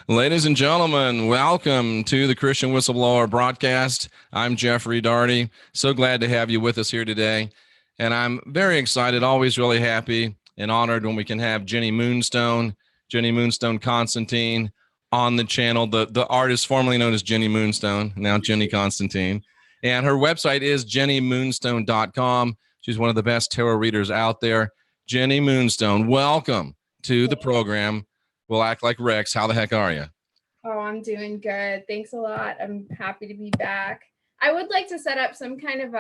Ladies and gentlemen, welcome to the Christian Whistleblower broadcast. I'm Jeffrey Daugherty. So glad to have you with us here today. And I'm very excited, always really happy and honored when we can have Jenny Moonstone Constantine on the channel. The artist formerly known as Jenny Moonstone, now Jenny Constantine. And her website is jennymoonstone.com. She's one of the best tarot readers out there. Jenny Moonstone, welcome to the program. We'll act like Rex. How the heck are you? Oh, I'm doing good. Thanks a lot. I'm happy to be back. I would like to set up some kind of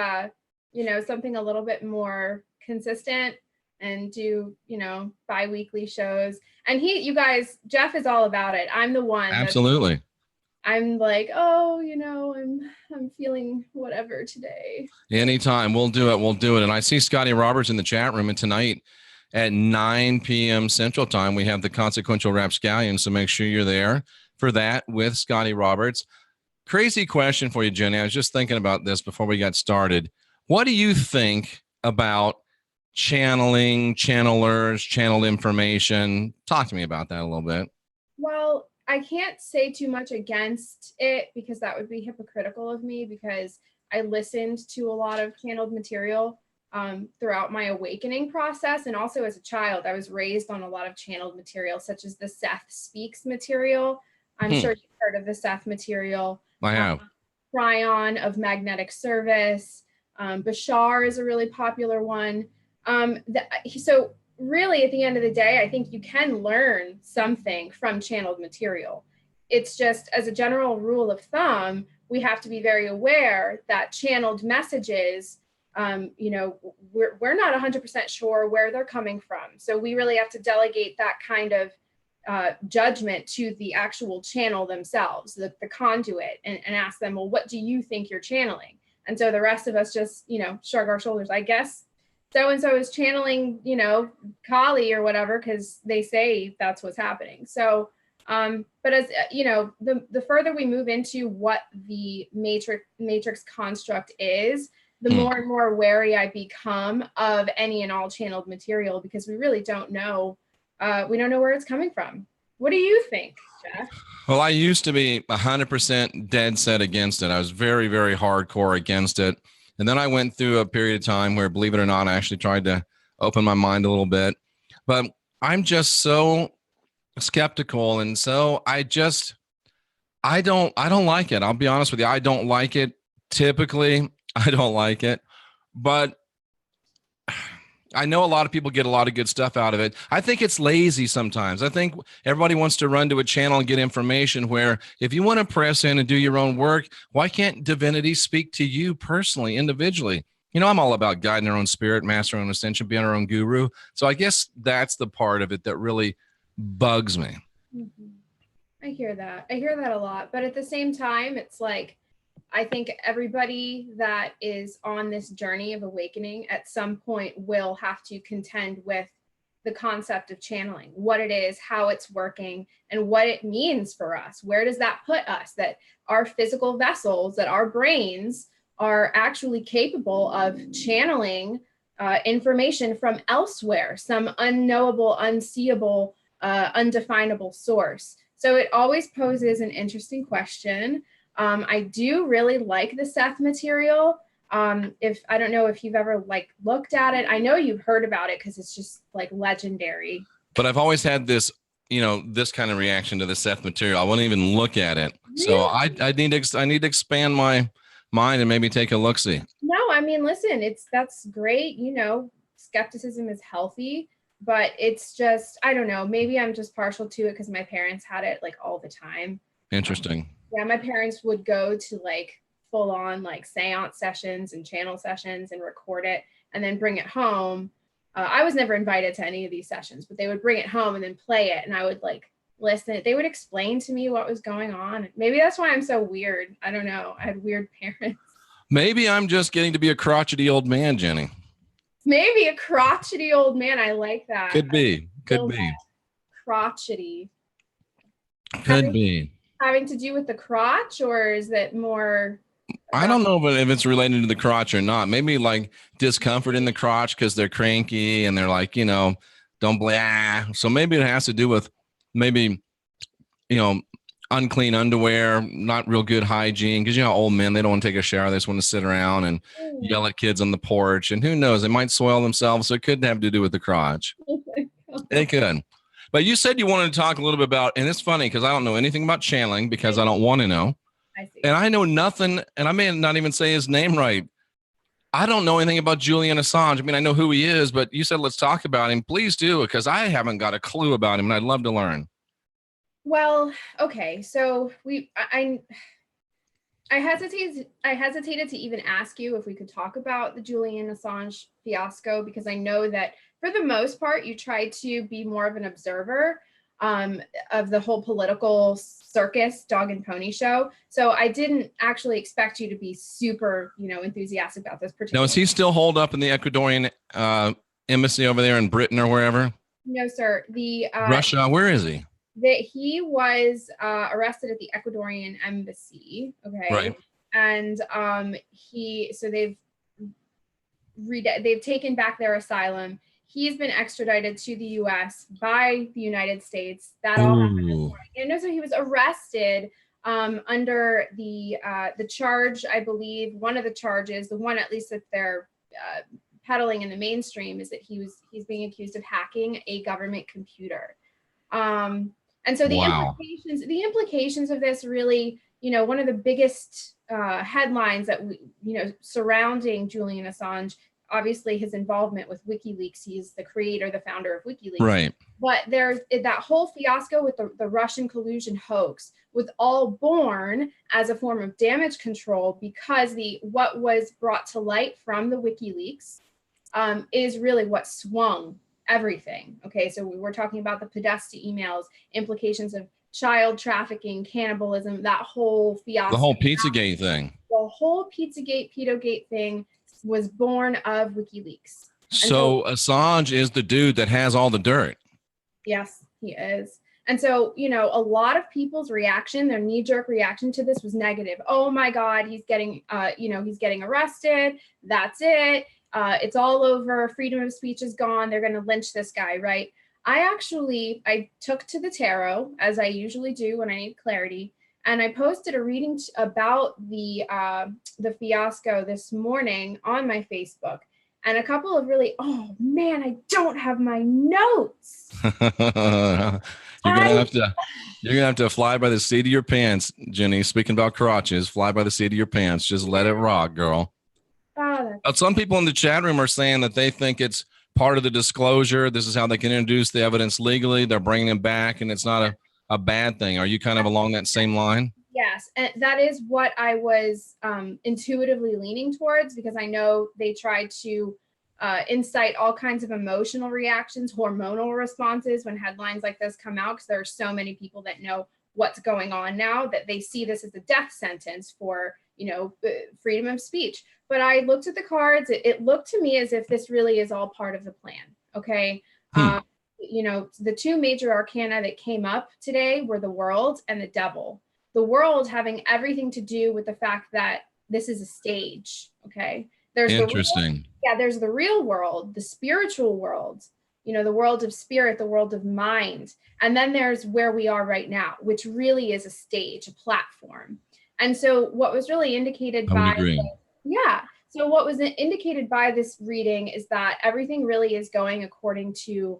something a little bit more consistent and do, bi-weekly shows. And you guys, Jeff is all about it. I'm the one. Absolutely. I'm like, I'm feeling whatever today. Anytime. We'll do it. And I see Scotty Roberts in the chat room, and tonight at 9 p.m. Central Time, we have the Consequential Rapscallion, so make sure you're there for that with Scotty Roberts. Crazy question for you, Jenny. I was just thinking about this before we got started. What do you think about channeling, channelers, channeled information? Talk to me about that a little bit. Well, I can't say too much against it because that would be hypocritical of me, because I listened to a lot of channeled material throughout my awakening process. And also as a child, I was raised on a lot of channeled material, such as the Seth Speaks material. I'm sure you've heard of the Seth material. I have. Tryon of Magnetic Service. Bashar is a really popular one. So really, at the end of the day, I think you can learn something from channeled material. It's just, as a general rule of thumb, we have to be very aware that channeled messages, we're not 100% sure where they're coming from. So we really have to delegate that kind of judgment to the actual channel themselves, the conduit, and ask them, well, what do you think you're channeling? And so the rest of us just, shrug our shoulders. I guess so-and-so is channeling, Kali or whatever, because they say that's what's happening. So, but as the further we move into what the matrix construct is, the more and more wary I become of any and all channeled material, because we really don't know. We don't know where it's coming from. What do you think, Jeff? Well, I used to be 100% dead set against it. I was very, very hardcore against it. And then I went through a period of time where, believe it or not, I actually tried to open my mind a little bit. But I'm just so skeptical. And so I don't like it. I'll be honest with you. I don't like it. Typically, I don't like it. But I know a lot of people get a lot of good stuff out of it. I think it's lazy sometimes. I think everybody wants to run to a channel and get information, where if you want to press in and do your own work, why can't divinity speak to you personally, individually? I'm all about guiding our own spirit, master our own ascension, being our own guru. So I guess that's the part of it that really bugs me. Mm-hmm. I hear that a lot. But at the same time, it's like, I think everybody that is on this journey of awakening at some point will have to contend with the concept of channeling, what it is, how it's working, and what it means for us. Where does that put us? That our physical vessels, that our brains are actually capable of channeling information from elsewhere, some unknowable, unseeable, undefinable source. So it always poses an interesting question. I do really like the Seth material. If I don't know if you've ever looked at it. I know you've heard about it because it's just legendary. But I've always had this, this kind of reaction to the Seth material. I wouldn't even look at it. Really? So I need to expand my mind and maybe take a look-see. No, I mean, listen, that's great. Skepticism is healthy, but it's just, I don't know, maybe I'm just partial to it because my parents had it all the time. Interesting. Yeah, my parents would go to full on seance sessions and channel sessions and record it and then bring it home. I was never invited to any of these sessions, but they would bring it home and then play it. And I would listen. They would explain to me what was going on. Maybe that's why I'm so weird. I don't know. I had weird parents. Maybe I'm just getting to be a crotchety old man, Jenny. Maybe a crotchety old man. I like that. Could be. Crotchety. Could be. Having to do with the crotch, or is it more? I don't know if it's related to the crotch or not. Maybe discomfort in the crotch because they're cranky and they're don't blah. So maybe it has to do with maybe, unclean underwear, not real good hygiene. Because you know, old men, they don't want to take a shower. They just want to sit around and yell at kids on the porch. And who knows, they might soil themselves. So it could have to do with the crotch. It could. But you said you wanted to talk a little bit about, and it's funny because I don't know anything about channeling because I don't want to know. I see. And I know nothing, and I may not even say his name right. I don't know anything about Julian Assange. I mean, I know who he is, but you said let's talk about him. Please do, because I haven't got a clue about him, and I'd love to learn. Well, okay. So I hesitated to even ask you if we could talk about the Julian Assange fiasco, because I know that for the most part, you try to be more of an observer of the whole political circus, dog and pony show. So I didn't actually expect you to be super, enthusiastic about this particular. Now, is he still holed up in the Ecuadorian embassy over there in Britain or wherever? No, sir. Russia. Where is he? He was arrested at the Ecuadorian embassy. Okay. Right. And they've taken back their asylum. He's been extradited to the U.S. by the United States. That all happened this morning. And so he was arrested under the charge, I believe, one of the charges, the one at least that they're peddling in the mainstream, is that he's being accused of hacking a government computer. And so the implications of this really, one of the biggest headlines that surrounding Julian Assange, obviously his involvement with WikiLeaks. He's the creator, the founder of WikiLeaks. Right. But there's that whole fiasco with the Russian collusion hoax was all born as a form of damage control, because what was brought to light from the WikiLeaks is really what swung everything. Okay, so we were talking about the Podesta emails, implications of child trafficking, cannibalism, that whole fiasco. The whole Pizzagate thing. The whole Pizzagate, Pedogate thing was born of WikiLeaks. So Assange is the dude that has all the dirt. Yes, he is. And so, a lot of people's reaction, their knee-jerk reaction to this was negative. Oh my God, he's getting arrested. That's it. It's all over. Freedom of speech is gone. They're going to lynch this guy, right? I took to the tarot, as I usually do when I need clarity, and I posted a reading about the fiasco this morning on my Facebook, and a couple of really, oh man, I don't have my notes. You're gonna have to fly by the seat of your pants, Jenny. Speaking about crotches, fly by the seat of your pants. Just let it rock, girl. Some people in the chat room are saying that they think it's part of the disclosure. This is how they can introduce the evidence legally. They're bringing him back, and it's not a bad thing. Are you kind of along that same line? Yes, and that is what I was intuitively leaning towards, because I know they tried to incite all kinds of emotional reactions, hormonal responses when headlines like this come out, because there are so many people that know what's going on now that they see this as a death sentence for, freedom of speech. But I looked at the cards. It looked to me as if this really is all part of the plan. Okay. The two major arcana that came up today were the World and the Devil. The World having everything to do with the fact that this is a stage. Okay. There's interesting. There's the real world, the spiritual world, the world of spirit, the world of mind. And then there's where we are right now, which really is a stage, a platform. And so what was really indicated So what was indicated by this reading is that everything really is going according to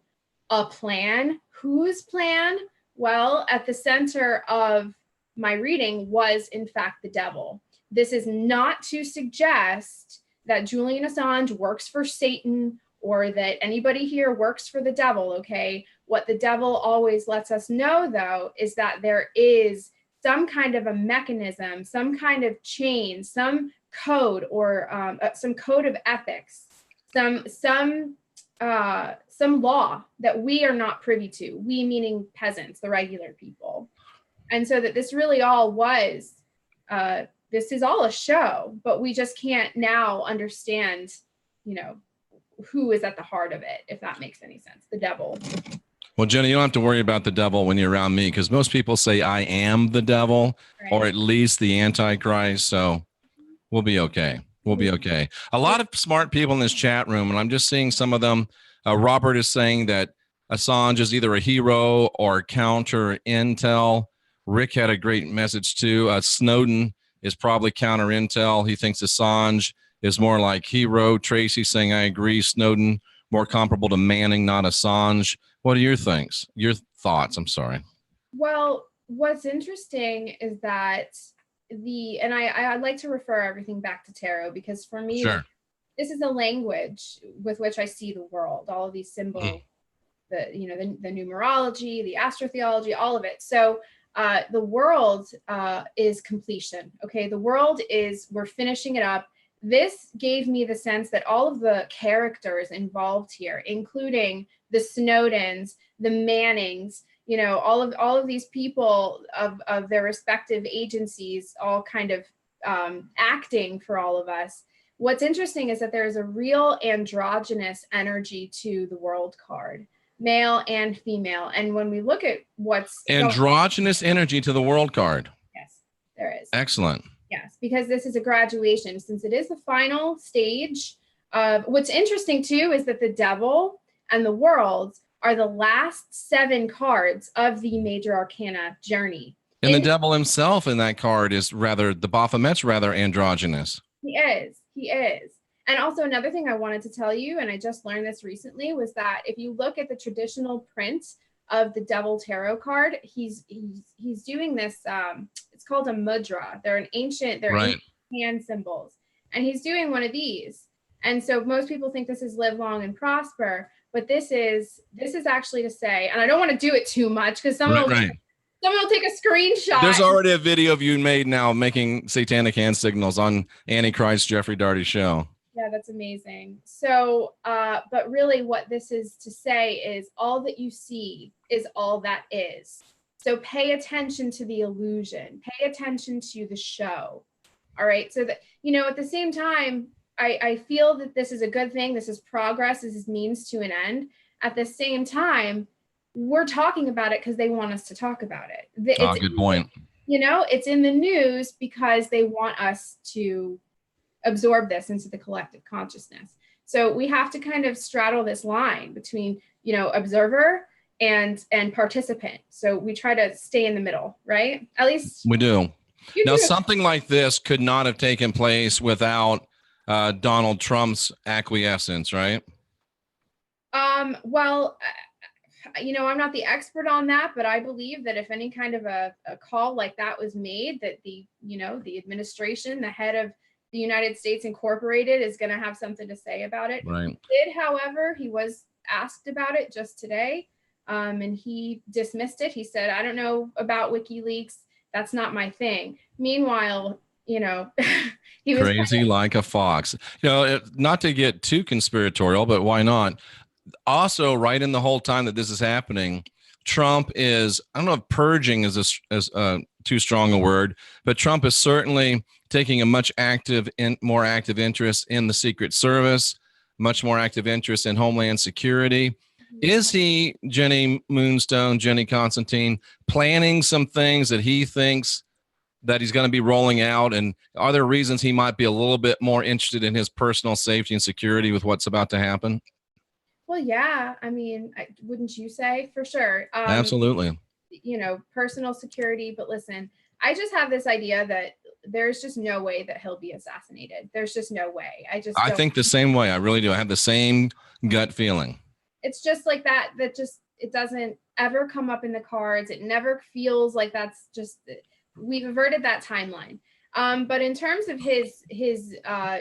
a plan. Whose plan? Well, at the center of my reading was, in fact, the devil. This is not to suggest that Julian Assange works for Satan or that anybody here works for the devil, okay? What the devil always lets us know, though, is that there is some kind of a mechanism, some kind of chain, some code, or some code of ethics, some law that we are not privy to. We meaning peasants, the regular people. And so that this really all was, this is all a show, but we just can't now understand, who is at the heart of it, if that makes any sense. The devil. Well, Jenny, you don't have to worry about the devil when you're around me, because most people say I am the devil, right, or at least the Antichrist. So we'll be okay. We'll be okay. A lot of smart people in this chat room, and I'm just seeing some of them. Robert is saying that Assange is either a hero or counter intel. Rick had a great message too. Snowden is probably counter intel. He thinks Assange is more like hero. Tracy saying, I agree. Snowden more comparable to Manning, not Assange. What are your things? Your thoughts? I'm sorry. Well, what's interesting is that I'd like to refer everything back to tarot, because for me, Sure. this is a language with which I see the world, all of these symbols, the numerology, the astrotheology, all of it. So the world is completion. Okay. The world is, we're finishing it up. This gave me the sense that all of the characters involved here, including the Snowdens, the Mannings, all of these people of their respective agencies, all kind of acting for all of us. What's interesting is that there is a real androgynous energy to the world card, male and female. And when we look at what's androgynous energy to the world card. Yes, there is. Excellent. Yes, because this is a graduation, since it is the final stage. What's interesting too is that the devil and the world are the last 7 cards of the major arcana journey. And the devil himself in that card is the Baphomet's rather androgynous. He is. And also another thing I wanted to tell you, and I just learned this recently, was that if you look at the traditional print of the Devil Tarot card, he's doing this. It's called a mudra. They're ancient hand symbols, and he's doing one of these. And so most people think this is live long and prosper, but this is actually to say, and I don't want to do it too much because someone will take a screenshot. There's already a video of you made now making satanic hand signals on Antichrist Jeffrey Daugherty show. Yeah, that's amazing. So, but really what this is to say is all that you see is all that is. So pay attention to the illusion, pay attention to the show. All right. So that, at the same time, I feel that this is a good thing. This is progress. This is means to an end. At the same time, we're talking about it because they want us to talk about it. Good point. It's in the news because they want us to absorb this into the collective consciousness. So we have to kind of straddle this line between, observer and participant. So we try to stay in the middle, right? At least we do. Now, something like this could not have taken place without Donald Trump's acquiescence, right? Well, I'm not the expert on that, but I believe that if any kind of a call like that was made, that the administration, the head of the United States Incorporated, is going to have something to say about it. Right. He did, however, he was asked about it just today, and he dismissed it. He said, I don't know about WikiLeaks. That's not my thing. Meanwhile, he was crazy like a fox. Not to get too conspiratorial, but why not? Also, right in the whole time that this is happening, Trump is, I don't know if purging is too strong a word, but Trump is certainly taking a more active interest in the Secret Service, much more active interest in Homeland Security. Is he, Jenny Moonstone, Jenny Constantine, planning some things that he thinks that he's going to be rolling out? And are there reasons he might be a little bit more interested in his personal safety and security with what's about to happen? Well, yeah. I mean, wouldn't you say? For sure. Absolutely. Personal security. But listen, I just have this idea that there's just no way that he'll be assassinated. There's just no way. I think the same way. I really do. I have the same gut feeling. It's just like that just, it doesn't ever come up in the cards. It never feels like that's just, we've averted that timeline. But in terms of his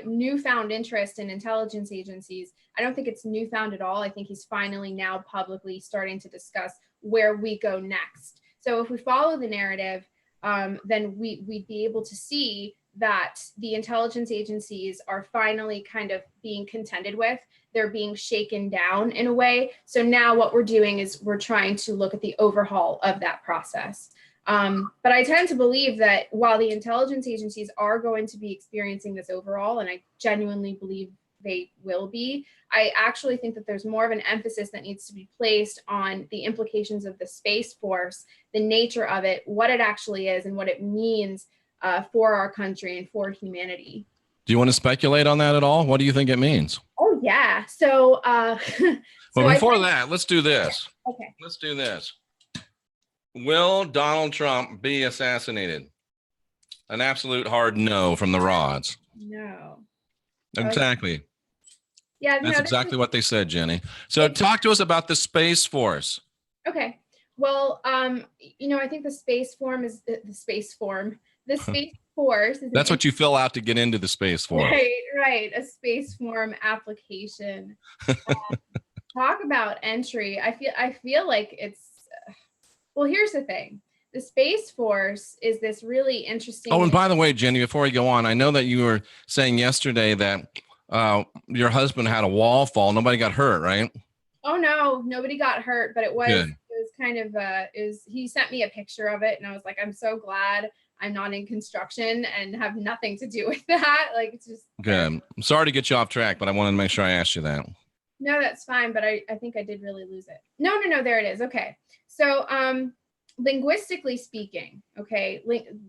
newfound interest in intelligence agencies, I don't think it's newfound at all. I think he's finally now publicly starting to discuss where we go next. So if we follow the narrative, then we'd be able to see that the intelligence agencies are finally kind of being contended with. They're being shaken down in a way. So now what we're doing is we're trying to look at the overhaul of that process. But I tend to believe that while the intelligence agencies are going to be experiencing this overall, and I genuinely believe they will be, I actually think that there's more of an emphasis that needs to be placed on the implications of the Space Force, the nature of it, what it actually is, and what it means for our country and for humanity. Do you want to speculate on that at all? What do you think it means? Oh, yeah. So, well, before that, let's do this. Okay. Let's do this. Will Donald Trump be assassinated? An absolute hard no from the rods. No. Exactly. Yeah, That's exactly what they said, Jenny. So talk to us about the Space Force. Okay. Well, I think the space form is the space form. The Space Force is That's what you fill out to get into the Space Force. Right. A space form application. Talk about entry. I feel like it's well, here's the thing. The Space Force is this really interesting. Oh, and by the way, Jenny, before we go on, I know that you were saying yesterday that your husband had a wall fall. Nobody got hurt, right? Oh no, nobody got hurt, but it was Good. kind of he sent me a picture of it and I was like, I'm so glad I'm not in construction and have nothing to do with that. Like, it's just good. I'm sorry to get you off track, but I wanted to make sure I asked you that. No, that's fine, but I think I did really lose it. No, there it is. Okay. So linguistically speaking, okay,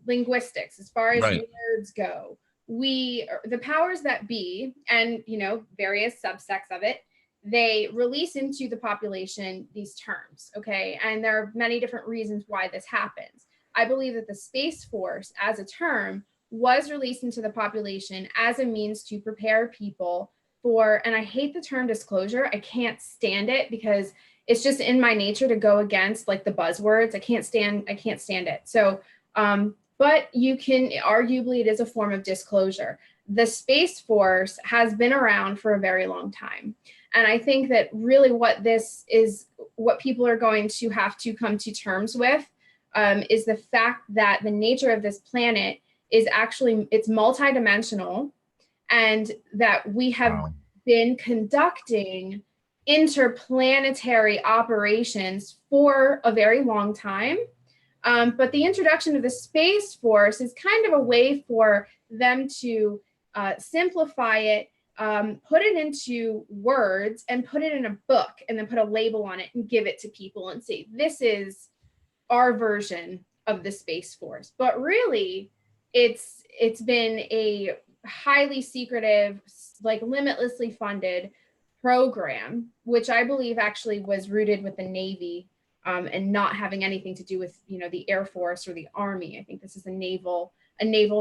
linguistics, as far as words go, the powers that be, and various subsects of it, they release into the population these terms, okay? And there are many different reasons why this happens. I believe that the Space Force as a term was released into the population as a means to prepare people for, and I hate the term disclosure. I can't stand it because it's just in my nature to go against like the buzzwords. I can't stand it. So, but you can arguably, it is a form of disclosure. The Space Force has been around for a very long time. And I think that really what people are going to have to come to terms with is the fact that the nature of this planet is actually, it's multidimensional, and that we have been conducting interplanetary operations for a very long time. But the introduction of the Space Force is kind of a way for them to simplify it, put it into words and put it in a book and then put a label on it and give it to people and say, this is our version of the Space Force. But really, it's been a highly secretive, like limitlessly funded program, which I believe actually was rooted with the Navy and not having anything to do with, the Air Force or the Army. I think this is a naval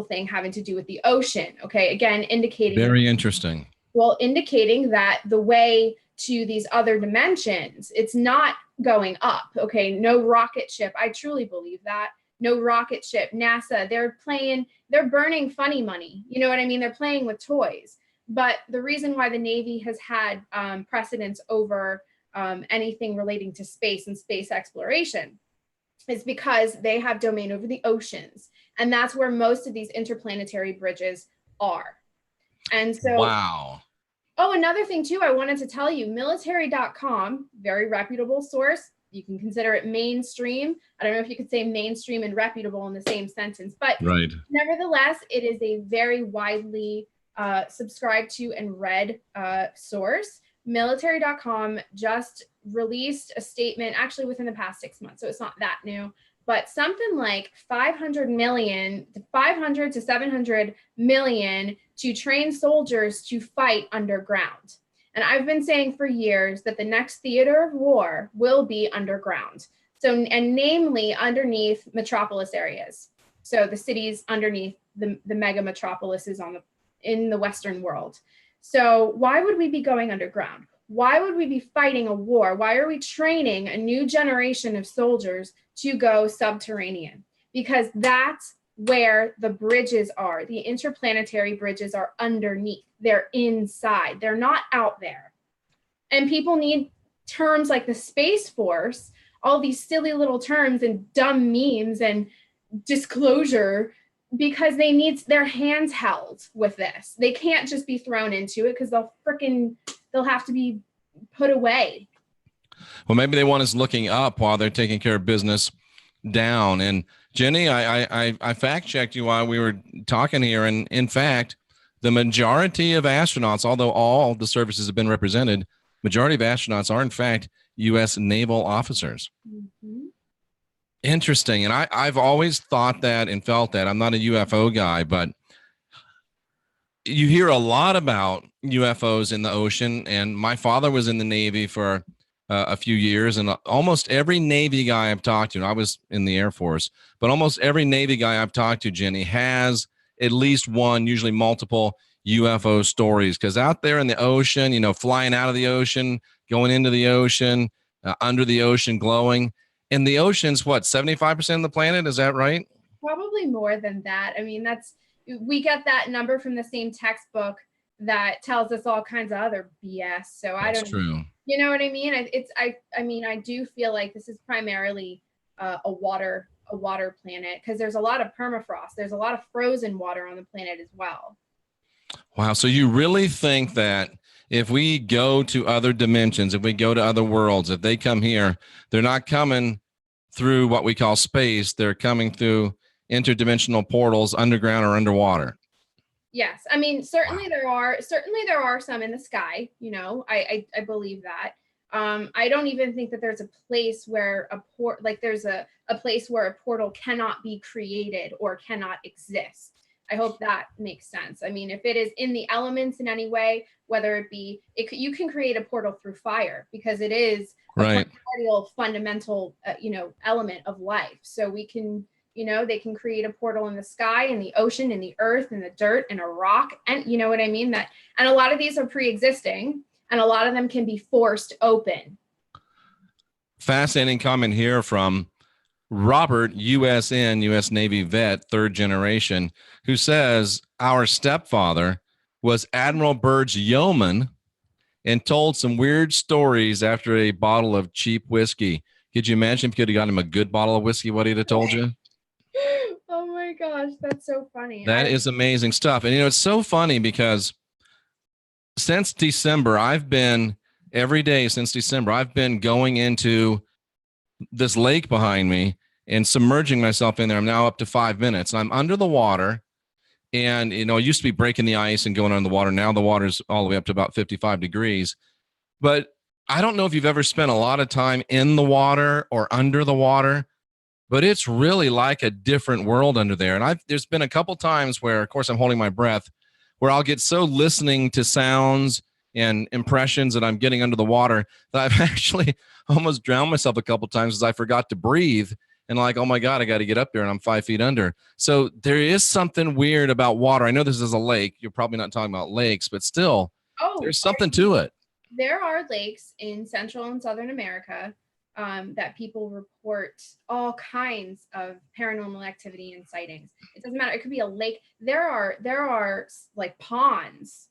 thing having to do with the ocean. Okay, again, indicating very interesting. Well, indicating that the way to these other dimensions, it's not going up. Okay, no rocket ship. I truly believe that. No rocket ship, NASA, they're burning funny money. You know what I mean? They're playing with toys. But the reason why the Navy has had precedence over anything relating to space and space exploration is because they have domain over the oceans. And that's where most of these interplanetary bridges are. And so, wow. Oh, another thing too, I wanted to tell you, military.com, very reputable source. You can consider it mainstream. I don't know if you could say mainstream and reputable in the same sentence, but nevertheless, it is a very widely subscribed to and read source. Military.com just released a statement actually within the past 6 months, so it's not that new, but something like 500 to 700 million to train soldiers to fight underground. And I've been saying for years that the next theater of war will be underground. So, and namely underneath metropolis areas. So the cities underneath the mega metropolises in the Western world. So why would we be going underground? Why would we be fighting a war? Why are we training a new generation of soldiers to go subterranean? Because that's where the bridges are. The interplanetary bridges are underneath. They're inside. They're not out there. And people need terms like the Space Force, all these silly little terms and dumb memes and disclosure, because they need their hands held with this. They can't just be thrown into it because they'll have to be put away. Well, maybe they want us looking up while they're taking care of business down. And Jenny, I fact checked you while we were talking here. And in fact, the majority of astronauts, although all the services have been represented, majority of astronauts are in fact U.S. naval officers. Mm-hmm. Interesting. And I've always thought that and felt that. I'm not a UFO guy, but you hear a lot about UFOs in the ocean. And my father was in the Navy for a few years, and almost every Navy guy I've talked to, and I was in the Air Force, but almost every Navy guy I've talked to, Jenny, has at least one, usually multiple UFO stories. Because out there in the ocean, flying out of the ocean, going into the ocean, under the ocean, glowing. And the ocean's what, 75% of the planet? Is that right? Probably more than that. I mean, we get that number from the same textbook that tells us all kinds of other BS. So I That's don't, true. you know what I mean? I mean, I do feel like this is primarily a water planet, because there's a lot of permafrost. There's a lot of frozen water on the planet as well. Wow. So you really think that if we go to other dimensions, if we go to other worlds, if they come here, they're not coming through what we call space, they're coming through interdimensional portals underground or underwater? Yes. I mean, certainly there are some in the sky, I believe that. I don't even think that there's a place where there's a place where a portal cannot be created or cannot exist. I hope that makes sense. I mean, if it is in the elements in any way, whether it be, you can create a portal through fire, because it is a Right. fundamental, element of life. So we can, they can create a portal in the sky, in the ocean, in the earth, in the dirt, in a rock. And you know what I mean? And a lot of these are pre-existing, and a lot of them can be forced open. Fascinating comment here from Robert, USN, U.S. Navy vet, third generation, who says our stepfather was Admiral Byrd's yeoman and told some weird stories after a bottle of cheap whiskey. Could you imagine if you could have got him a good bottle of whiskey, what he'd have told you? Oh my gosh, that's so funny. That is amazing stuff. And it's so funny because since December, every day since December, I've been going into this lake behind me and submerging myself in there. I'm now up to 5 minutes. I'm under the water. And, it used to be breaking the ice and going under the water. Now the water's all the way up to about 55 degrees. But I don't know if you've ever spent a lot of time in the water or under the water, but it's really like a different world under there. And there's been a couple times where, of course, I'm holding my breath, where I'll get so listening to sounds and impressions that I'm getting under the water that I've actually almost drowned myself a couple times as I forgot to breathe. And like, oh my God, I got to get up there, and I'm 5 feet under. So there is something weird about water. I know this is a lake. You're probably not talking about lakes, but still, there's something to it. There are lakes in Central and Southern America that people report all kinds of paranormal activity and sightings. It doesn't matter. It could be a lake. There are like ponds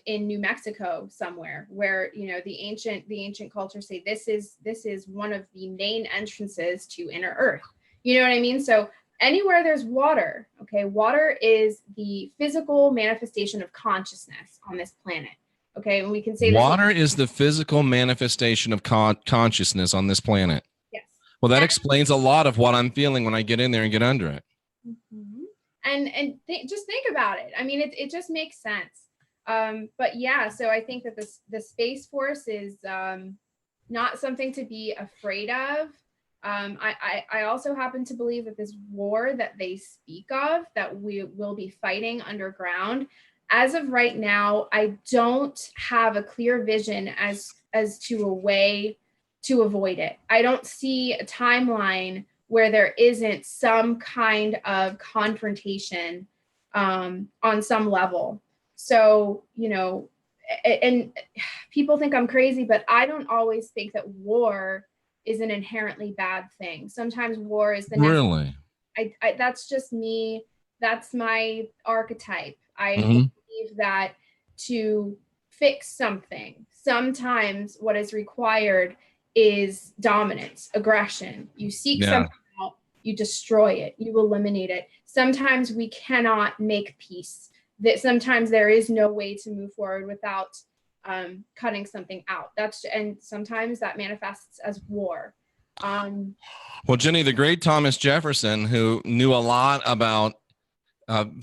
in New Mexico somewhere where, the ancient cultures say this is one of the main entrances to inner Earth. You know what I mean? So anywhere there's water, okay, water is the physical manifestation of consciousness on this planet. Okay, and we can say water is the physical manifestation of consciousness on this planet. Yes. Well, that explains a lot of what I'm feeling when I get in there and get under it. Mm-hmm. And just think about it. I mean, it just makes sense. But yeah, so I think that the Space Force is not something to be afraid of. I also happen to believe that this war that they speak of, that we will be fighting underground, as of right now, I don't have a clear vision as to a way to avoid it. I don't see a timeline where there isn't some kind of confrontation on some level. So, and people think I'm crazy, but I don't always think that war is an inherently bad thing. Sometimes war is the next. Really? I that's just me. That's my archetype. I believe that to fix something, sometimes what is required is dominance, aggression. You seek something out, you destroy it, you eliminate it. Sometimes we cannot make peace. That sometimes there is no way to move forward without cutting something out. And sometimes that manifests as war. Well, Jenny, the great Thomas Jefferson, who knew a lot about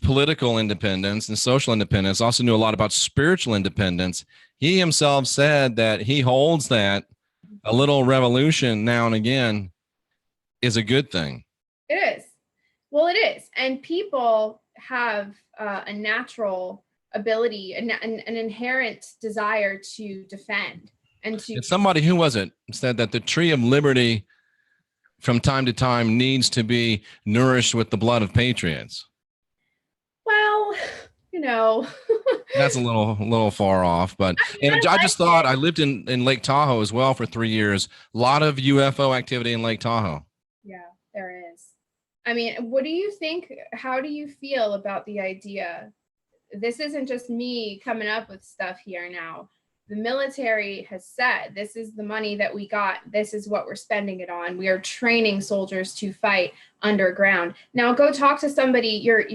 political independence and social independence, also knew a lot about spiritual independence. He himself said that he holds that a little revolution now and again is a good thing. It is. Well, it is. And people have a natural ability, an inherent desire to defend. And to And somebody, who was it, said that the tree of liberty from time to time needs to be nourished with the blood of patriots. well, you know, That's a little far off, but I mean, and I I like just thought, I lived in Lake Tahoe as well for 3 years. A lot of UFO activity in Lake Tahoe. Yeah, there is. I mean, what do you think? How do you feel about the idea? This isn't just me coming up with stuff here now. The military has said this is the money that we got. This is what we're spending it on. We are training soldiers to fight underground. Now go talk to somebody, your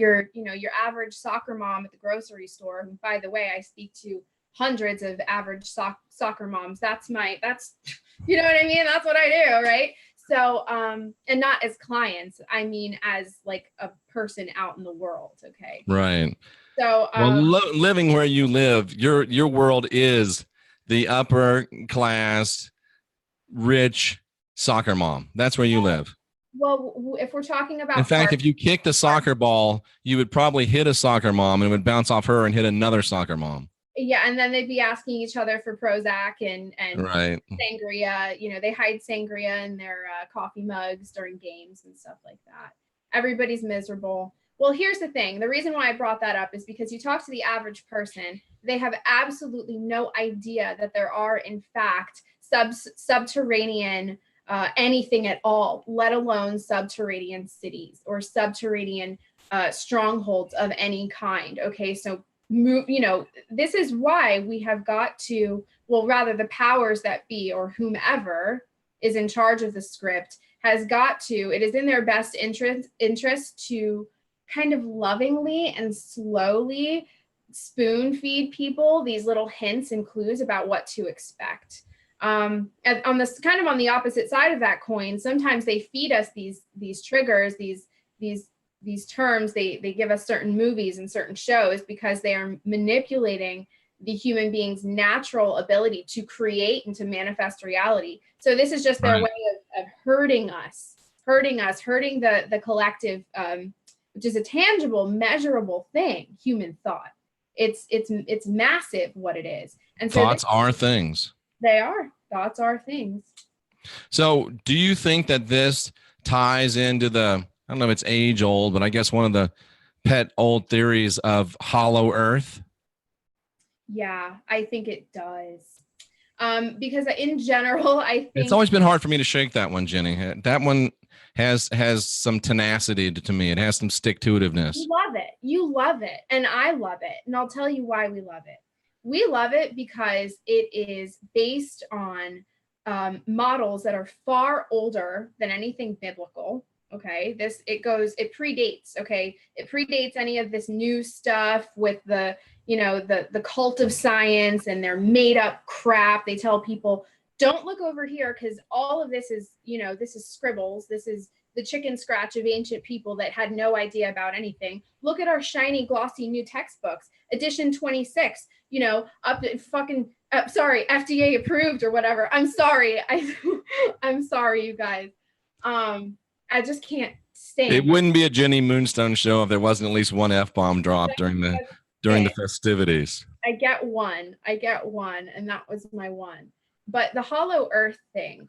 average soccer mom at the grocery store. Who, by the way, I speak to hundreds of average soccer moms. That's you know what I mean? That's what I do, right? So, and not as clients, I mean, as like a person out in the world. Okay. Right. So, Well, living where you live, your world is the upper class, rich soccer mom. That's where you live. well, if we're talking about In fact, if you kicked a soccer ball, you would probably hit a soccer mom and it would bounce off her and hit another soccer mom. yeah, and then they'd be asking each other for Prozac and Right. sangria. You know, they hide sangria in their coffee mugs during games and stuff like that. Everybody's miserable. Well, here's the thing. The reason why I brought that up is because you talk to the average person, they have absolutely no idea that there are, in fact, subterranean anything at all, let alone subterranean cities or subterranean strongholds of any kind. Okay, so this is why we have got to, well, rather the powers that be or whomever is in charge of the script has got to, it is in their best interest to kind of lovingly and slowly spoon feed people these little hints and clues about what to expect. And on this kind of on the opposite side of that coin, sometimes they feed us these triggers, these terms. They give us certain movies and certain shows because they are manipulating the human being's natural ability to create and to manifest reality. So this is just their way of hurting us, hurting the collective, which is a tangible, measurable thing, human thought. It's massive what it is. And so thoughts are things. They are. Thoughts are things. So do you think that this ties into the, I don't know if it's age old, but I guess one of the pet old theories of hollow earth? Yeah, I think it does. Because in general, I think it's always been hard for me to shake that one, Jenny. That one has some tenacity to me. It has some stick-to-itiveness. You love it. And I love it. And I'll tell you why we love it. We love it because it is based on models that are far older than anything biblical. Okay, it predates. Okay, it predates any of this new stuff with the cult of science and their made up crap. They tell people, don't look over here because all of this is, this is scribbles. This is the chicken scratch of ancient people that had no idea about anything. Look at our shiny, glossy new textbooks, edition 26, up to fucking, sorry, FDA approved or whatever. I'm sorry. I'm sorry, you guys. I just can't stand it. Wouldn't be a Jenny Moonstone show if there wasn't at least one F-bomb dropped during the festivities. I get one, and that was my one. But the hollow earth thing,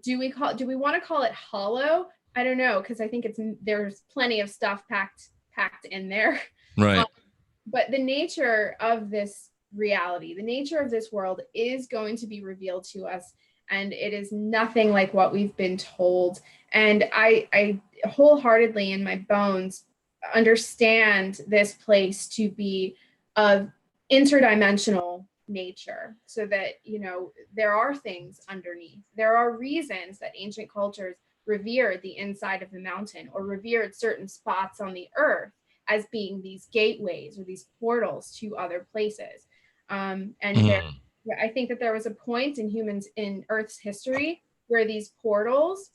do we want to call it hollow? I don't know, because I think there's plenty of stuff packed in there. Right. But the nature of this reality, the nature of this world is going to be revealed to us, and it is nothing like what we've been told. And I wholeheartedly in my bones understand this place to be of interdimensional nature, so that there are things underneath. There are reasons that ancient cultures revered the inside of the mountain or revered certain spots on the earth as being these gateways or these portals to other places. I think that there was a point in Earth's history where these portals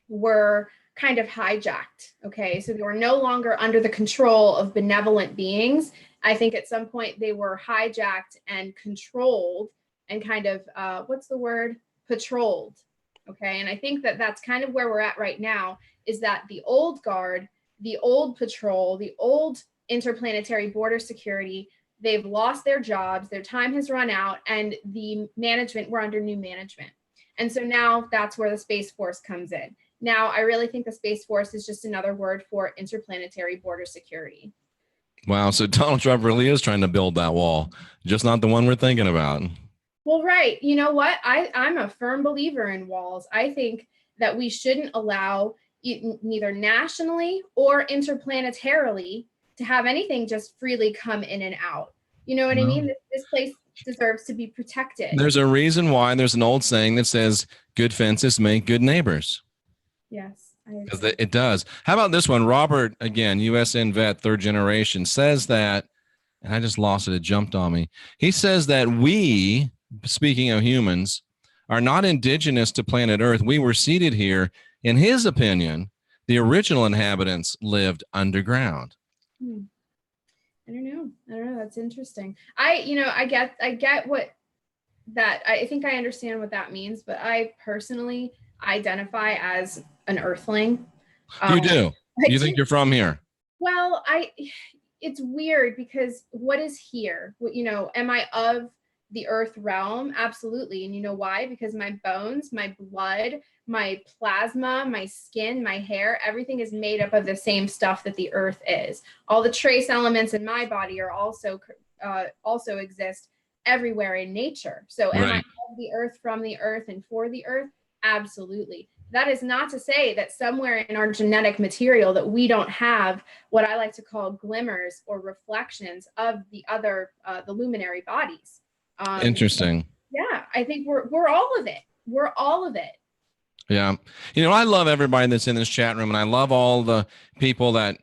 were kind of hijacked. Okay, so they were no longer under the control of benevolent beings. I think at some point they were hijacked and controlled and kind of patrolled. Okay, and I think that that's kind of where we're at right now, is that the old guard, the old patrol, the old interplanetary border security, They've lost their jobs, their time has run out, and we're under new management. And so now that's where the Space Force comes in. Now, I really think the Space Force is just another word for interplanetary border security. Wow. So Donald Trump really is trying to build that wall, just not the one we're thinking about. Well, right. You know what? I'm a firm believer in walls. I think that we shouldn't allow neither nationally or interplanetarily to have anything just freely come in and out. You know what I mean? This place deserves to be protected. There's a reason why there's an old saying that says good fences make good neighbors. Yes. Because it does. How about this one? Robert, again, USN vet, third generation, says that, and I just lost it. It jumped on me. He says that we, speaking of humans, are not indigenous to planet Earth. We were seated here. In his opinion, the original inhabitants lived underground. I don't know. That's interesting. I get what that, I think I understand what that means, but I personally identify as an earthling. You do? You think you're from here? Well, it's weird because what is here? Am I of the earth realm? Absolutely. And you know why? Because my bones, my blood, my plasma, my skin, my hair, everything is made up of the same stuff that the earth is. All the trace elements in my body are also exist everywhere in nature. So am I of the earth, from the earth, and for the earth? Absolutely. That is not to say that somewhere in our genetic material that we don't have what I like to call glimmers or reflections of the other, the luminary bodies. Interesting. Yeah, I think we're all of it. We're all of it. Yeah. I love everybody that's in this chat room, and I love all the people that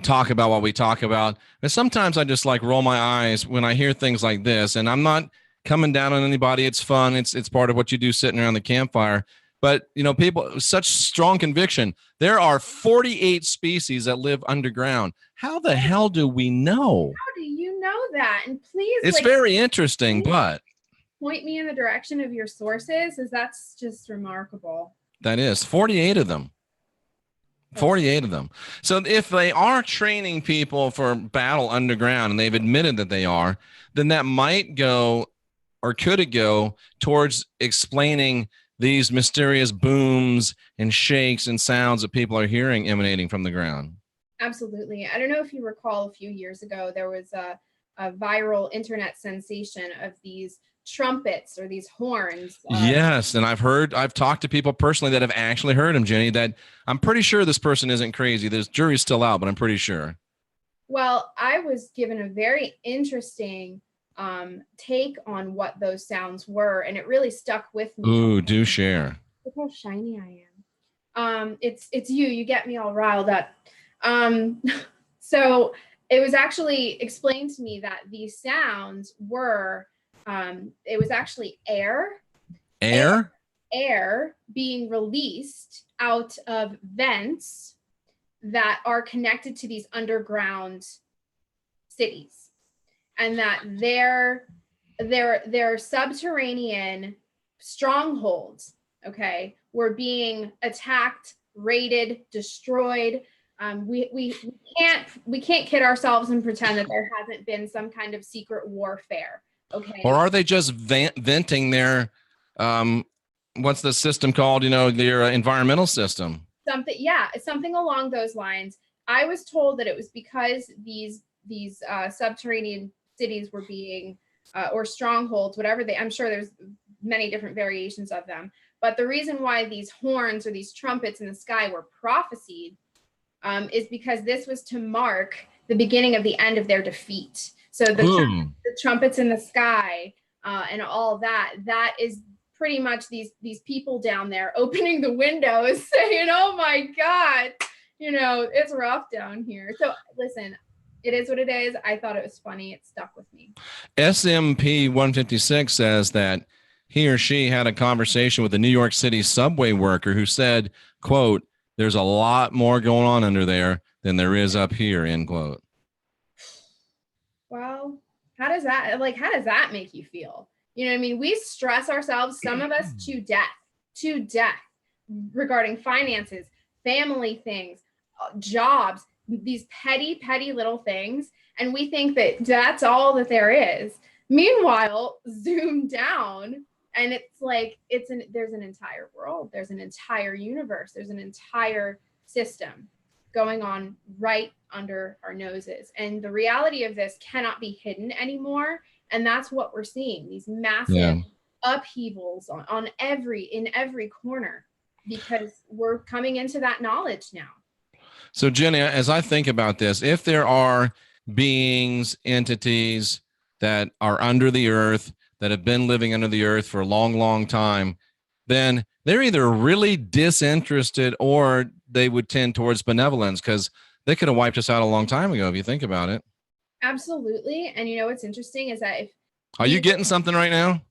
talk about what we talk about. But sometimes I just roll my eyes when I hear things like this, and I'm not coming down on anybody. It's fun. It's part of what you do sitting around the campfire. But, people, such strong conviction. There are 48 species that live underground. How the hell do we know? How do you know that? And please, it's very interesting, but point me in the direction of your sources, as that's just remarkable. That is 48 of them. 48 of them. So if they are training people for battle underground, and they've admitted that they are, then that might go, or could it go, towards explaining these mysterious booms and shakes and sounds that people are hearing emanating from the ground. Absolutely. I don't know if you recall, a few years ago, there was a viral internet sensation of these trumpets or these horns. Yes. And I've talked to people personally that have actually heard them, Jenny, that I'm pretty sure this person isn't crazy. The jury's still out, but I'm pretty sure. Well, I was given a very interesting take on what those sounds were, and it really stuck with me. Ooh, do share. Look how shiny I am. It's you get me all riled up. So it was actually explained to me that these sounds were it was actually air being released out of vents that are connected to these underground cities, and that their subterranean strongholds, were being attacked, raided, destroyed. We can't kid ourselves and pretend that there hasn't been some kind of secret warfare. Okay. Or are they just venting their what's the system called? Their environmental system. Something along those lines. I was told that it was because these subterranean cities were being or strongholds, whatever I'm sure there's many different variations of them. But the reason why these horns or these trumpets in the sky were prophesied is because this was to mark the beginning of the end of their defeat. So the trumpets in the sky and all that is pretty much these people down there opening the windows saying, oh my God, it's rough down here. So listen, it is what it is. I thought it was funny. It stuck with me. SMP 156 says that he or she had a conversation with a New York City subway worker who said, quote, "There's a lot more going on under there than there is up here," end quote. Well, how does that make you feel? We stress ourselves, some of us to death regarding finances, family things, jobs, these petty little things, and we think that that's all that there is. Meanwhile, zoom down, and it's like there's an entire world, there's an entire universe, there's an entire system going on right under our noses. And the reality of this cannot be hidden anymore. And that's what we're seeing, these massive upheavals in every corner, because we're coming into that knowledge now. So Jenny, as I think about this, if there are beings, entities that are under the earth, that have been living under the earth for a long, long time, then they're either really disinterested or they would tend towards benevolence, because they could have wiped us out a long time ago, if you think about it. Absolutely. And you know what's interesting is that are you getting something right now?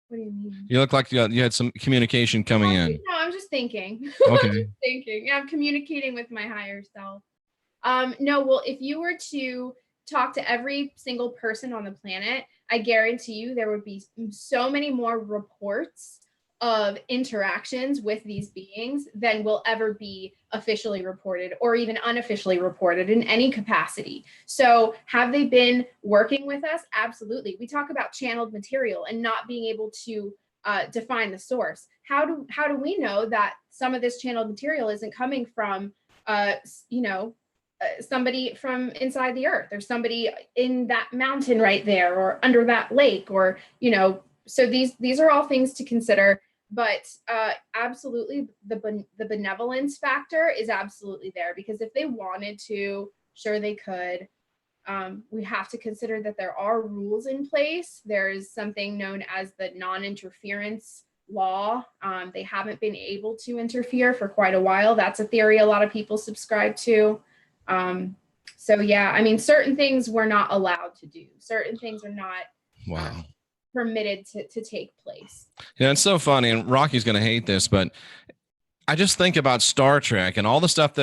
What do you mean? You look like you had some communication coming in. No, I'm just thinking. Okay. I'm just thinking. Yeah, I'm communicating with my higher self. No, well, if you were to talk to every single person on the planet, I guarantee you there would be so many more reports of interactions with these beings than will ever be officially reported or even unofficially reported in any capacity. So have they been working with us? Absolutely. We talk about channeled material and not being able to define the source. How do we know that some of this channeled material isn't coming from, somebody from inside the earth, or somebody in that mountain right there, or under that lake, or, so these are all things to consider. But absolutely, the benevolence factor is absolutely there, because if they wanted to, sure, they could. We have to consider that there are rules in place. There is something known as the non-interference law. They haven't been able to interfere for quite a while. That's a theory a lot of people subscribe to. So yeah, I mean, certain things we're not allowed to do. Certain things are not permitted to take place. Yeah, it's so funny, and Rocky's going to hate this, but I just think about Star Trek and all the stuff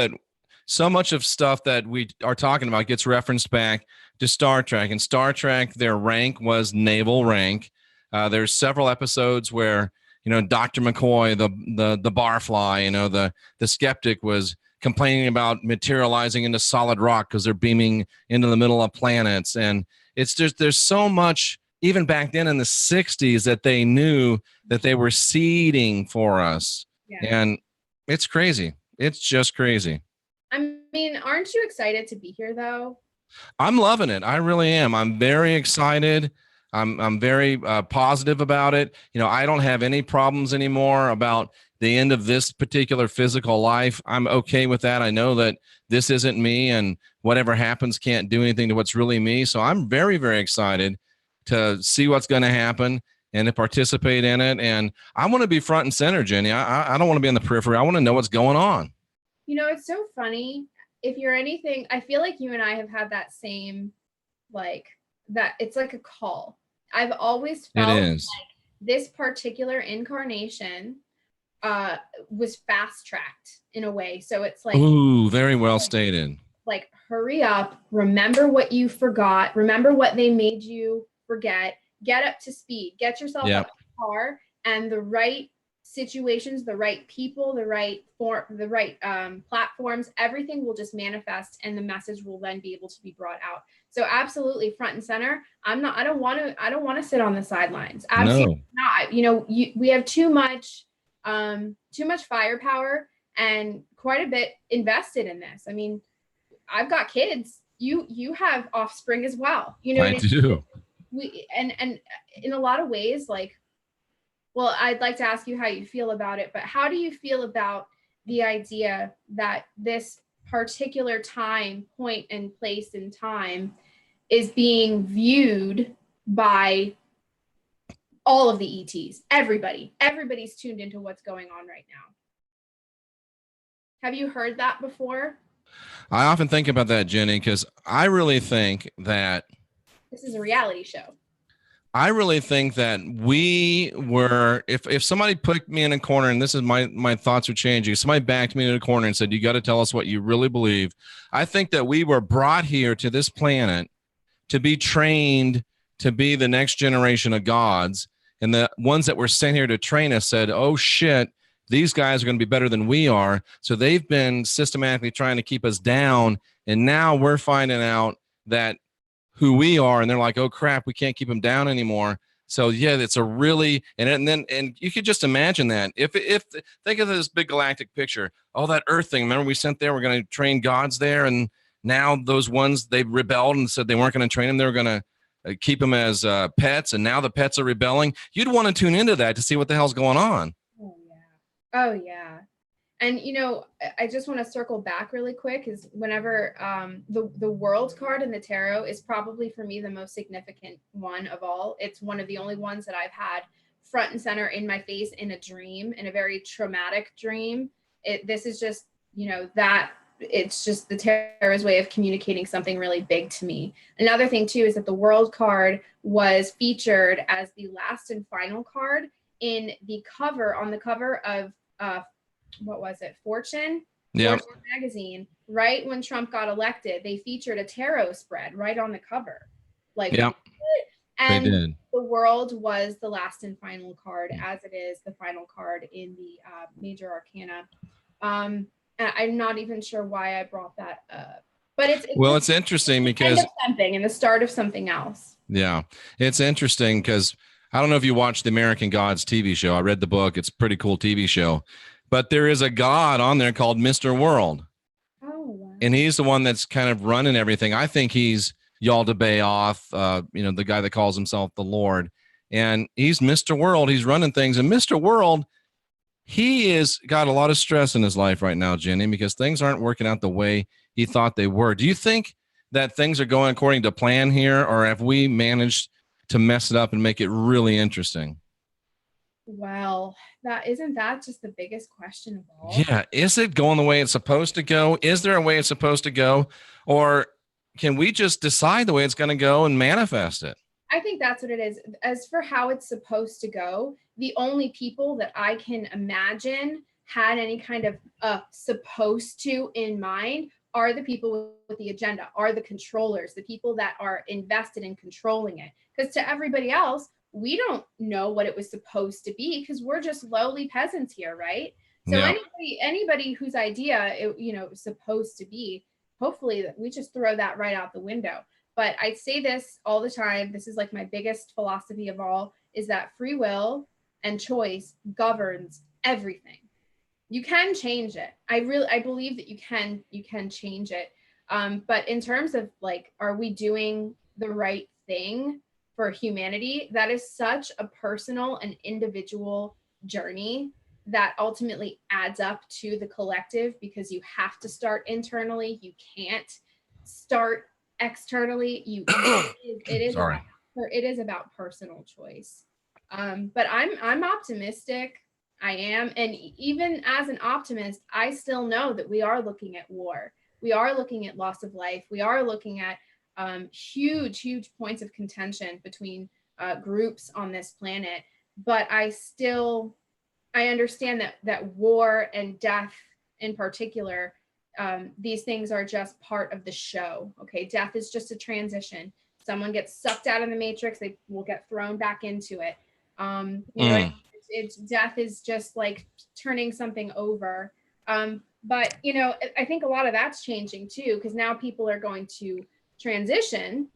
so much of stuff that we are talking about gets referenced back to Star Trek. And Star Trek, their rank was naval rank. There's several episodes where, Dr. McCoy, the barfly, the skeptic, was complaining about materializing into solid rock because they're beaming into the middle of planets. And it's just, there's so much, even back then in the 60s, that they knew that they were seeding for us. Yeah. And it's crazy. It's just crazy. I mean, aren't you excited to be here, though? I'm loving it. I really am. I'm very excited. I'm very positive about it. I don't have any problems anymore about the end of this particular physical life. I'm okay with that. I know that this isn't me, and whatever happens can't do anything to what's really me. So I'm very, very excited to see what's going to happen and to participate in it. And I want to be front and center, Jenny. I don't want to be on the periphery. I want to know what's going on. It's so funny. If you're anything, I feel like you and I have had that same, that it's like a call. I've always felt like this particular incarnation was fast tracked in a way. So it's like, ooh, very well stated. Like, hurry up, remember what you forgot, remember what they made you forget, get up to speed, get yourself up to par, and the right situations, the right people, the right platforms, everything will just manifest, and the message will then be able to be brought out. So absolutely front and center. I don't want to sit on the sidelines. Absolutely not. We have too much firepower and quite a bit invested in this. I mean, I've got kids. You have offspring as well. I do. And in a lot of ways, well, I'd like to ask you how you feel about it, but how do you feel about the idea that this particular point and place in time is being viewed by all of the ETs, everybody's tuned into what's going on right now? Have you heard that before? I often think about that, Jenny, because I really think that this is a reality show. I really think that we were, if somebody put me in a corner, and this is my thoughts are changing, somebody backed me in a corner and said, you got to tell us what you really believe. I think that we were brought here to this planet to be trained to be the next generation of gods. And the ones that were sent here to train us said, oh shit, these guys are going to be better than we are. So they've been systematically trying to keep us down. And now we're finding out that who we are. And they're like, oh, crap, we can't keep them down anymore. So, yeah, it's a really and you could just imagine that. If think of this big galactic picture. Oh, that Earth thing. Remember we sent there? We're going to train gods there. And now those ones, they rebelled and said they weren't going to train them. They were going to keep them as pets. And now the pets are rebelling. You'd want to tune into that to see what the hell's going on. Oh, yeah. Oh, yeah. And, I just want to circle back really quick is whenever the world card in the tarot is probably for me the most significant one of all. It's one of the only ones that I've had front and center in my face in a dream, in a very traumatic dream. This is just, that it's just the tarot's way of communicating something really big to me. Another thing too is that the world card was featured as the last and final card on the cover of what was it? Fortune magazine. Right when Trump got elected, they featured a tarot spread right on the cover. Like, and they did. The world was the last and final card, as it is the final card in the major arcana. And I'm not even sure why I brought that up, but it's interesting because something and the start of something else. Yeah, it's interesting because I don't know if you watched the American Gods TV show. I read the book. It's a pretty cool TV show. But there is a god on there called Mr. World. Oh, wow. And he's the one that's kind of running everything. I think he's Yaldabaoth, the guy that calls himself the Lord. And he's Mr. World. He's running things. And Mr. World, he is got a lot of stress in his life right now, Jenny, because things aren't working out the way he thought they were. Do you think that things are going according to plan here, or have we managed to mess it up and make it really interesting? Well, isn't that just the biggest question of all? Yeah. Is it going the way it's supposed to go? Is there a way it's supposed to go? Or can we just decide the way it's going to go and manifest it? I think that's what it is. As for how it's supposed to go, the only people that I can imagine had any kind of supposed to in mind are the people with the agenda, are the controllers, the people that are invested in controlling it. Because to everybody else, we don't know what it was supposed to be because we're just lowly peasants here, right? So anybody whose idea it was supposed to be, hopefully we just throw that right out the window. But I say this all the time. This is like my biggest philosophy of all, is that free will and choice governs everything. You can change it. I believe that you can change it. But in terms of like, are we doing the right thing for humanity? That is such a personal and individual journey that ultimately adds up to the collective, because you have to start internally. You can't start externally. It is about personal choice. But I'm optimistic. I am. And even as an optimist, I still know that we are looking at war. We are looking at loss of life. We are looking at huge points of contention between groups on this planet. But I understand that war and death in particular, these things are just part of the show. Okay, death is just a transition. Someone gets sucked out of the matrix, they will get thrown back into it. It's death is just like turning something over. But I think a lot of that's changing too, because now people are going to transition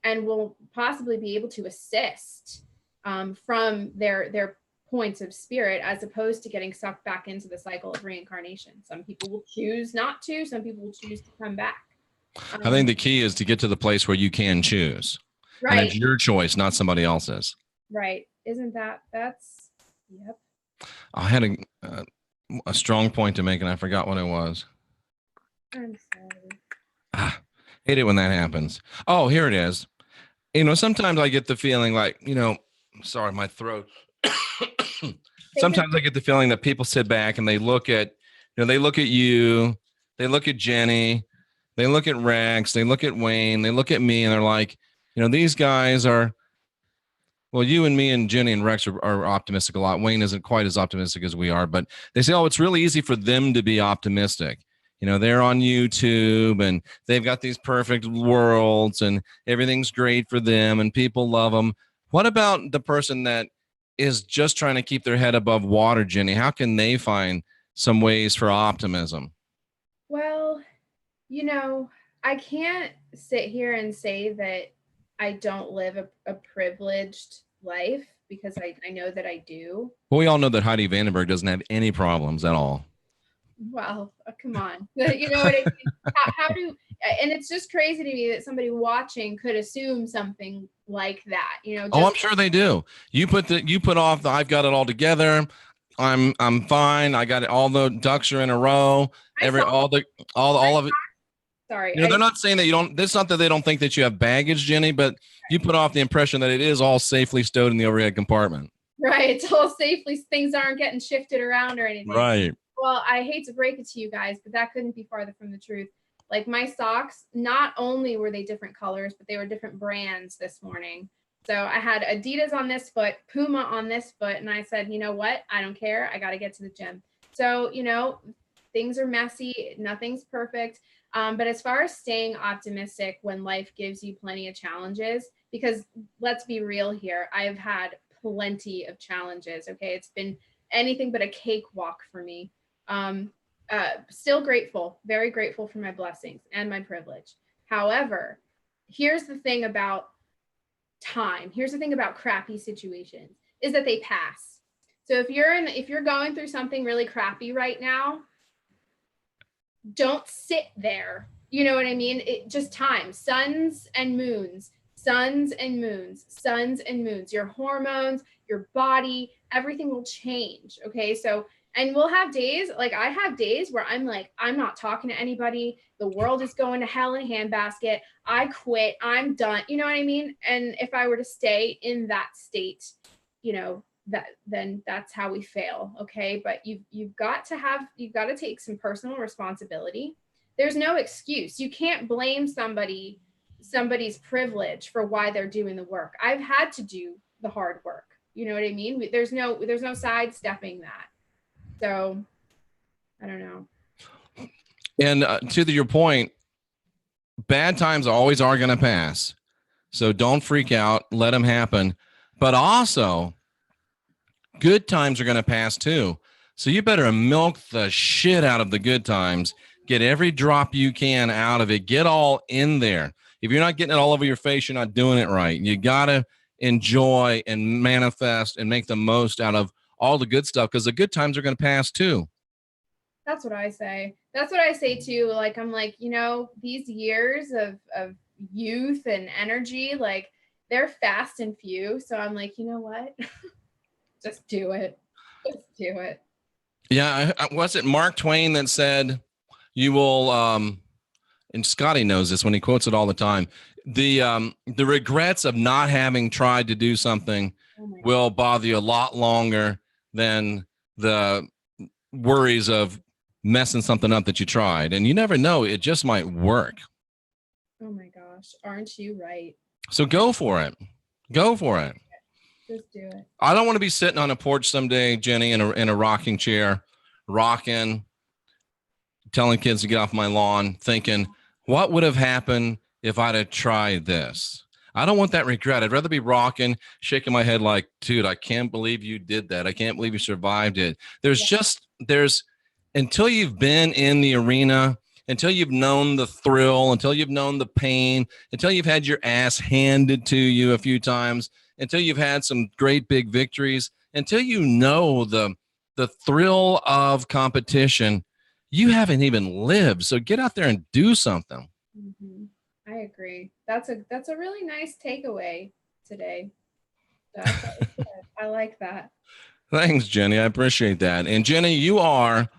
and will possibly be able to assist from their points of spirit, as opposed to getting sucked back into the cycle of reincarnation. Some people will choose not to, some people will choose to come back. I think the key is to get to the place where you can choose. Right. And it's your choice, not somebody else's. Right. Isn't that's, yep. I had a strong point to make and I forgot what it was. I'm sorry. Hate it when that happens. Oh, here it is. Sometimes I get the feeling like, sorry, my throat. Sometimes I get the feeling that people sit back and they look at, they look at you, they look at Jenny, they look at Rex, they look at Wayne, they look at me, and they're like, these guys are, well, you and me and Jenny and Rex are optimistic a lot. Wayne isn't quite as optimistic as we are, but they say, oh, it's really easy for them to be optimistic. They're on YouTube and they've got these perfect worlds and everything's great for them and people love them. What about the person that is just trying to keep their head above water, Jenny, how can they find some ways for optimism? Well, you know, I can't sit here and say that I don't live a privileged life because I know that I do. Well, we all know that Heidi Vandenberg doesn't have any problems at all. Well, come on. You know what I mean? How do, and it's just crazy to me that somebody watching could assume something like that, you know, Oh, I'm just sure they do. You put off the I've got it all together. I'm fine. I got it. All the ducks are in a row. I saw, All of it. sorry, You know, they're not saying that you don't. It's not that they don't think that you have baggage, Jenny, but you put off the impression that it is all safely stowed in the overhead compartment. right. It's all safely, things aren't getting shifted around or anything. Right. Well, I hate to break it to you guys, but that couldn't be farther from the truth. Like my socks, not only were they different colors, but they were different brands this morning. So I had Adidas on this foot, Puma on this foot, and I said, you know what? I don't care. I got to get to the gym. So, you know, things are messy. Nothing's perfect. But as far as staying optimistic when life gives you plenty of challenges, because let's be real here, I've had plenty of challenges. Okay. It's been anything but a cakewalk for me. Still grateful, very grateful for my blessings and my privilege. However, here's the thing about time. Here's the thing about crappy situations is that they pass. So if you're going through something really crappy right now, don't sit there. You know what I mean? It just time, suns and moons, suns and moons, suns and moons, your hormones, your body, everything will change. Okay. So, and we'll have days, like I have days where I'm like, I'm not talking to anybody. The world is going to hell in a handbasket. I quit. I'm done. You know what I mean? And if I were to stay in that state, you know, then that's how we fail. Okay. But you've got to take some personal responsibility. There's no excuse. You can't blame somebody's privilege for why they're doing the work. I've had to do the hard work. You know what I mean? There's no sidestepping that. So I don't know. And to your point, bad times always are going to pass. So don't freak out. Let them happen. But also, good times are going to pass too. So you better milk the shit out of the good times. Get every drop you can out of it. Get all in there. If you're not getting it all over your face, you're not doing it right. You got to enjoy and manifest and make the most out of all the good stuff because the good times are going to pass too. That's what I say. That's what I say too. Like, I'm like, you know, these years of youth and energy, like they're fast and few. So I'm like, you know what? Just do it. Just do it. Yeah. Was it Mark Twain that said you will, and Scotty knows this when he quotes it all the time. The regrets of not having tried to do something will bother you a lot longer than the worries of messing something up that you tried. And you never know, it just might work. Oh my gosh, aren't you right? So go for it. Go for it. Just do it. I don't want to be sitting on a porch someday, Jenny, in a rocking chair, rocking, telling kids to get off my lawn, thinking, what would have happened if I'd have tried this? I don't want that regret. I'd rather be rocking, shaking my head like, dude, I can't believe you did that. I can't believe you survived it. There's until you've been in the arena, until you've known the thrill, until you've known the pain, until you've had your ass handed to you a few times, until you've had some great big victories, until you know the thrill of competition, you haven't even lived. So get out there and do something. Mm-hmm. I agree. That's a really nice takeaway today. I like that. Thanks, Jenny. I appreciate that. And Jenny, you are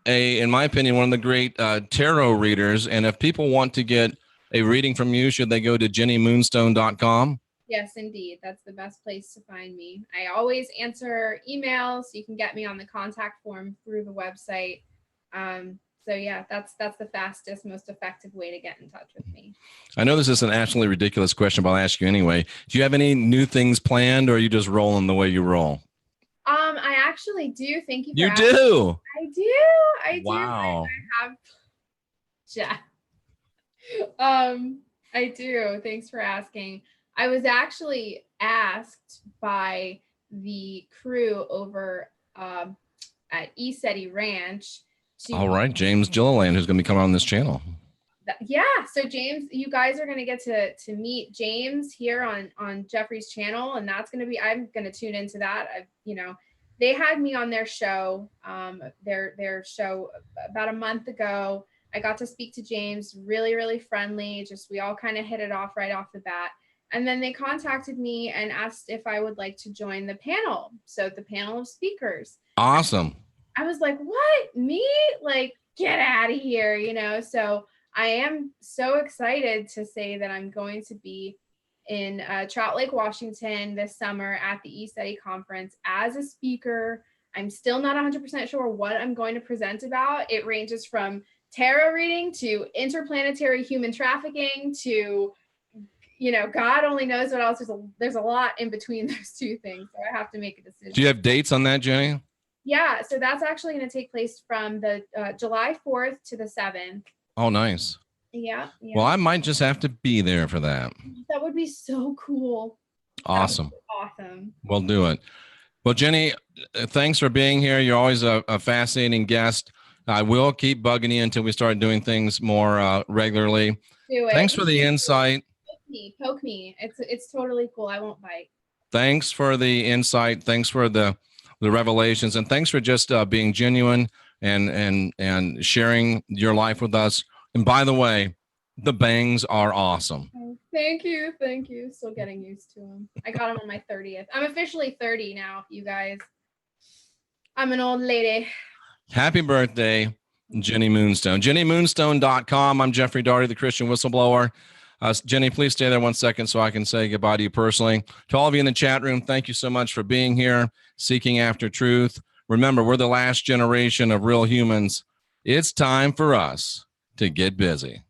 in my opinion, one of the great tarot readers. And if people want to get a reading from you, should they go to jennymoonstone.com? Yes, indeed. That's the best place to find me. I always answer emails. So you can get me on the contact form through the website. So yeah, that's the fastest, most effective way to get in touch with me. I know this is an absolutely ridiculous question, but I'll ask you anyway. Do you have any new things planned, or are you just rolling the way you roll? I actually do. Thank you. You do. I wow. do. I have. Yeah. I do. Thanks for asking. I was actually asked by the crew over at ESETI Ranch. All right, James Gilliland, who's going to be coming on this channel. Yeah, so James, you guys are going to get to meet James here on Jeffrey's channel, and that's going to be, I'm going to tune into that. They had me on their show, their show about a month ago. I got to speak to James, really, really friendly. Just, we all kind of hit it off right off the bat. And then they contacted me and asked if I would like to join the panel. So the panel of speakers. Awesome. I was like, what? Me? Like, get out of here, So I am so excited to say that I'm going to be in Trout Lake, Washington this summer at the ESETI conference as a speaker. I'm still not 100% sure what I'm going to present about. It ranges from tarot reading to interplanetary human trafficking to, God only knows what else. There's a lot in between those two things. So I have to make a decision. Do you have dates on that, Jenny? Yeah. So that's actually going to take place from the July 4th to the 7th. Oh, nice. Yeah. Well, I might just have to be there for that. That would be so cool. Awesome. Awesome. We'll do it. Well, Jenny, thanks for being here. You're always a fascinating guest. I will keep bugging you until we start doing things more regularly. Do it. Thanks for the insight. Poke me. It's totally cool. I won't bite. Thanks for the insight. Thanks for the revelations, and thanks for just being genuine and sharing your life with us. And by the way, the bangs are awesome. Thank you. Still getting used to them. I got them on my 30th. I'm officially 30 now, you guys. I'm an old lady. Happy birthday, Jenny Moonstone. JennyMoonstone.com. I'm Jeffrey Daugherty, the Christian Whistleblower. Jenny, please stay there 1 second so I can say goodbye to you personally. To all of you in the chat room, thank you so much for being here, seeking after truth. Remember, we're the last generation of real humans. It's time for us to get busy.